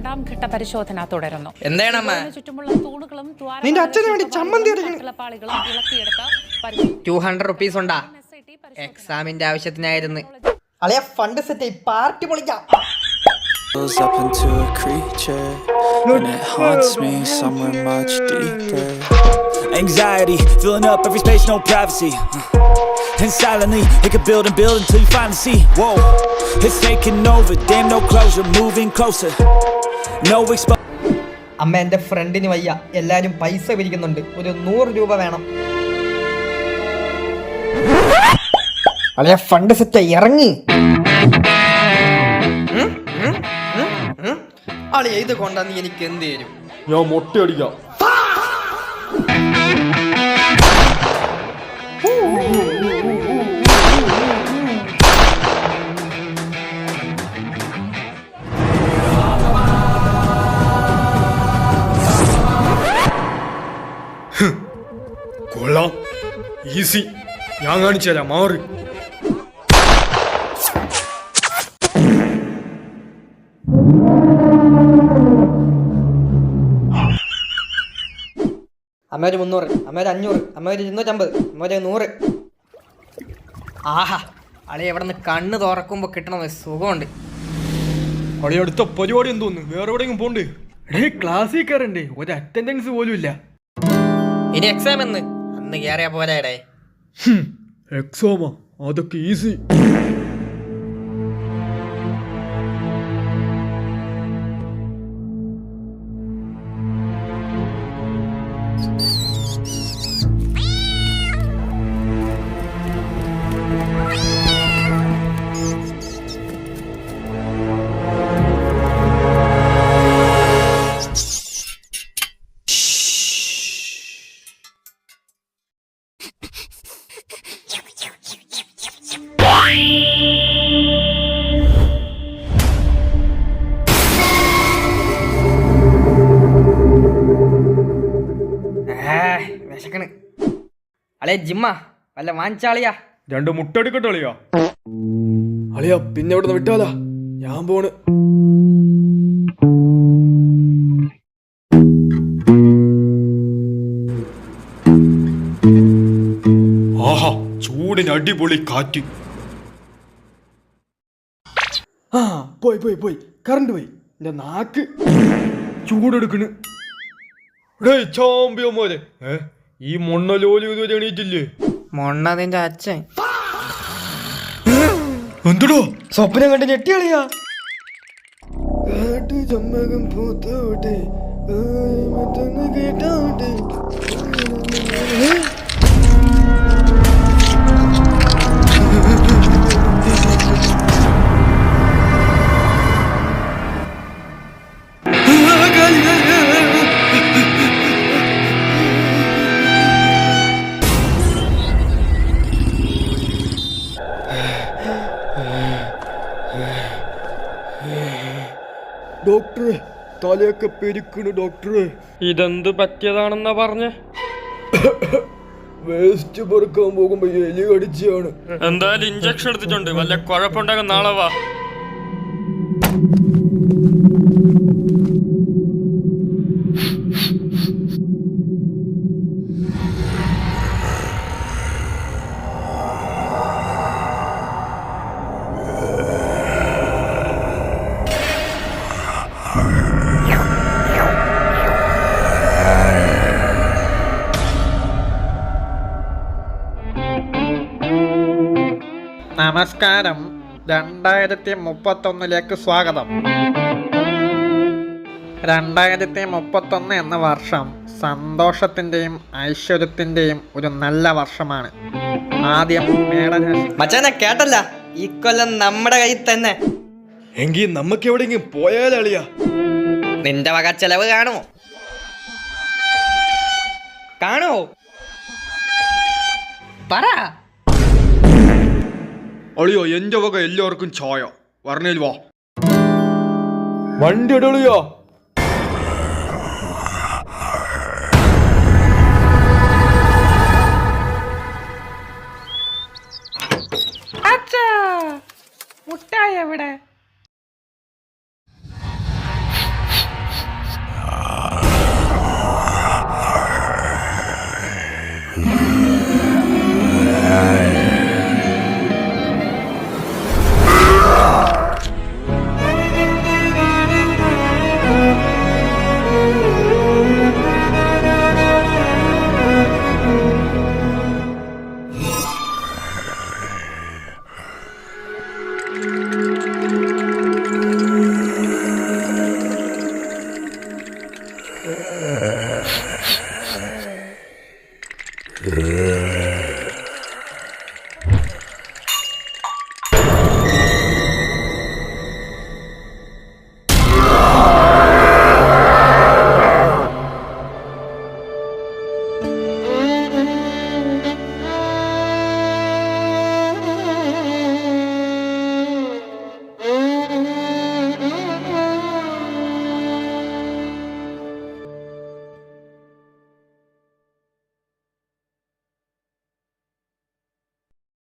രണ്ടാം ഘട്ട പരിശോധന തുടരുന്നു. ചുറ്റുമുള്ള തൂണുകളും ഇളക്കിയെടുത്ത 200 rupees ഉണ്ടാ എക്സാമിന്റെ ആവശ്യത്തിനായിരുന്നു. ഫണ്ട് സെറ്റ് പാർട്ടി പൊളിക്കാം. Up into a creature and it haunts me somewhere much deeper. Anxiety filling up every space, no privacy. And silently it can build and build until you finally see. Whoa, it's taking over, damn no closure, moving closer. No exposure. അമ്മ എൻ്റെ ഫ്രണ്ടിന് വയ്യ, എല്ലാരും പൈസ പിരിക്കുന്നുണ്ട്, ഒരു 100 രൂപ വേണം. അളിയ ഫണ്ട് സെറ്റ് ഇറങ്ങി. അളിയ ഇത് കൊണ്ടാ നീ എനിക്ക് എന്ത് തരും? ഞാൻ മൊട്ടയടിക്കാം. കൊള്ളാം, ഈസി. ഞാൻ കാണിച്ചു തരാം, മാറി. അമ്മ 300, അമ്മ 500, അമ്മ 250, അമ്മ 100. ആഹാ, അളി എവിടെ നിന്ന് കണ്ണ് തുറക്കുമ്പോ കിട്ടണ സുഖമുണ്ട്. അളി അടുത്ത പരിപാടി എന്തോന്ന്, വേറെ എവിടെയെങ്കിലും പോണ്ടേ? ക്ലാസ്സിൽ കയറണ്ടേ? ഒരു അറ്റൻഡൻസ് പോലും ഇല്ല. ഇനി എക്സാം അന്ന് കയറിയാ പോരാടേ. എക്സാമാ? അതൊക്കെ ഈസി. വിശക്കണ്. അളിയ ജിമ്മ വല്ല വാങ്ങിച്ചാളിയാ? 2 മുട്ട എടുക്കട്ടെ അളിയാ? അളിയാ പിന്നെ ഇവിടെ വിട്ടാലാ, ഞാൻ പോണ്. ആഹാ, ചൂടിന് അടിപൊളി കാറ്റ്. പോയി കറണ്ട് പോയി. എന്റെ നാക്ക് ചൂടെടുക്കണ്. ചാമ്പ്യന്മാരെ, ഈ മൊണ്ണലോലി ഇതുവരെ എണീറ്റില്ലേ? മൊണ്ണതിന്റെ അച്ഛൻ എന്തടോ സ്വപ്നം കണ്ട് ഞെട്ടിയാളിയാ? ചമ്മകം പൂത്തോട്ടെ കേട്ടോട്ടെ. ഡോക്ടറെ, തലയൊക്കെ പെരുക്കണ് ഡോക്ടറെ. ഇതെന്ത് പറ്റിയതാണെന്നാ പറഞ്ഞ? വേസ്റ്റ് പെറുക്കാൻ പോകുമ്പോ എലി കടിച്ചാണ്. എന്തായാലും ഇഞ്ചക്ഷൻ എടുത്തിട്ടുണ്ട്, വല്ല കുഴപ്പമുണ്ടാകും നാളെ വാ. നമസ്കാരം, 2031 സ്വാഗതം. 2031 എന്ന വർഷം സന്തോഷത്തിന്റെയും ഐശ്വര്യത്തിന്റെയും ഒരു നല്ല വർഷമാണ്. ആദ്യം മച്ചാനെ കേട്ടല്ല, ഈ കൊല്ലം നമ്മുടെ കയ്യിൽ തന്നെ. എങ്കിൽ നമുക്ക് എവിടെയെങ്കിലും പോയാലളിയാ? നിന്റെ വക ചെലവ് കാണുമോ? പറ. അളിയോ, എന്റെ വക എല്ലാവർക്കും ചായ. പറഞ്ഞേൽ വാ. വണ്ടി ഇടളിയോ? മുട്ടായി എവിടെ?